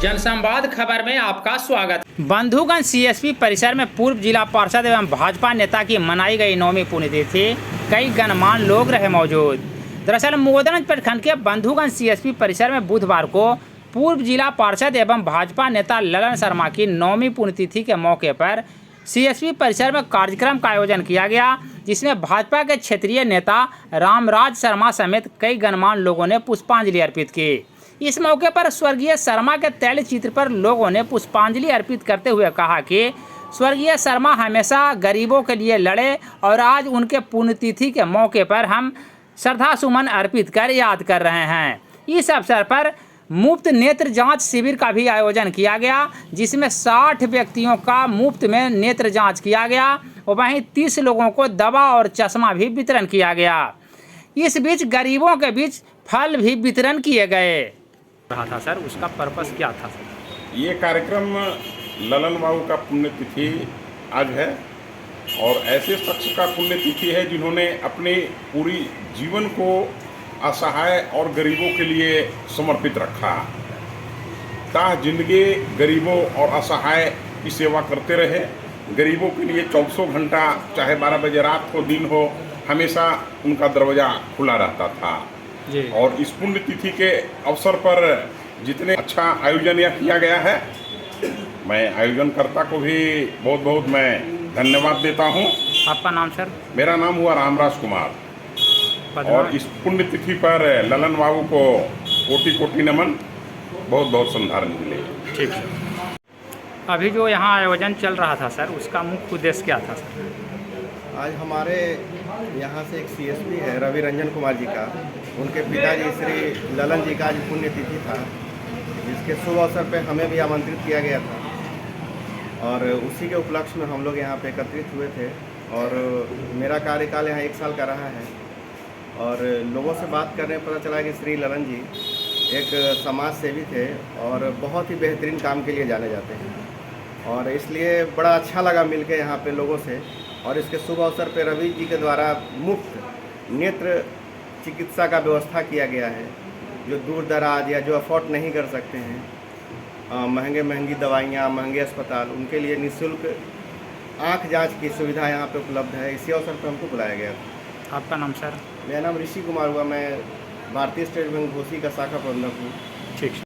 जनसंवाद खबर में आपका स्वागत। बंधुगंज सीएसपी परिसर में पूर्व जिला पार्षद एवं भाजपा नेता की मनाई गई 9वीं पुण्यतिथि। कई गणमान्य लोग रहे मौजूद। दरअसल मोदगंज प्रखंड के बंधुगंज सीएसपी परिसर में बुधवार को पूर्व जिला पार्षद एवं भाजपा नेता ललन शर्मा की 9वीं पुण्यतिथि के मौके पर सीएसपी परिसर में कार्यक्रम का आयोजन किया गया, जिसमें भाजपा के क्षेत्रीय नेता रामराज शर्मा समेत कई गणमान्य लोगों ने पुष्पांजलि अर्पित की। इस मौके पर स्वर्गीय शर्मा के तैल चित्र पर लोगों ने पुष्पांजलि अर्पित करते हुए कहा कि स्वर्गीय शर्मा हमेशा गरीबों के लिए लड़े और आज उनके पुण्यतिथि के मौके पर हम श्रद्धा सुमन अर्पित कर याद कर रहे हैं। इस अवसर पर मुफ्त नेत्र जांच शिविर का भी आयोजन किया गया, जिसमें 60 व्यक्तियों का मुफ्त में नेत्र जांच किया गया और वहीं 30 लोगों को दवा और चश्मा भी वितरण किया गया। इस बीच गरीबों के बीच फल भी वितरण किए गए। रहा था सर, उसका पर्पस क्या था सर? ये कार्यक्रम ललन बाबू का पुण्यतिथि आज है और ऐसे शख्स का पुण्यतिथि है जिन्होंने अपने पूरी जीवन को असहाय और गरीबों के लिए समर्पित रखा। ताह जिंदगी गरीबों और असहाय की सेवा करते रहे। गरीबों के लिए 24 घंटा, चाहे 12 बजे रात को दिन हो, हमेशा उनका दरवाज़ा खुला रहता था। और इस पुण्यतिथि के अवसर पर जितने अच्छा आयोजन यह किया गया है, मैं आयोजनकर्ता को भी बहुत बहुत मैं धन्यवाद देता हूं। आपका नाम सर? मेरा नाम हुआ रामराज कुमार। और इस पुण्यतिथि पर ललन बाबू को कोटि कोटि नमन, बहुत बहुत श्रद्धांजलि। ठीक है। अभी जो यहाँ आयोजन चल रहा था सर, उसका मुख्य उद्देश्य क्या था सर? आज हमारे यहाँ से एक सीएसपी है रवि रंजन कुमार जी का, उनके पिताजी श्री ललन जी का आज पुण्यतिथि था, जिसके शुभ अवसर पे हमें भी आमंत्रित किया गया था और उसी के उपलक्ष्य में हम लोग यहाँ पे एकत्रित हुए थे। और मेरा कार्यकाल यहाँ 1 साल का रहा है और लोगों से बात करने पर पता चला कि श्री ललन जी एक समाज सेवी थे और बहुत ही बेहतरीन काम के लिए जाने जाते हैं और इसलिए बड़ा अच्छा लगा मिलके यहाँ पे लोगों से। और इसके शुभ अवसर पर रवि जी के द्वारा मुफ्त नेत्र चिकित्सा का व्यवस्था किया गया है। जो दूर दराज या जो अफोर्ड नहीं कर सकते हैं, महंगी दवाइयाँ, महंगे अस्पताल, उनके लिए निःशुल्क आँख जांच की सुविधा यहाँ पे उपलब्ध है। इसी अवसर पर हमको बुलाया गया था। आपका नाम सर? मेरा नाम ऋषि कुमार हुआ। मैं भारतीय स्टेट बैंक घोसी का शाखा प्रबंधक हूँ। ठीक।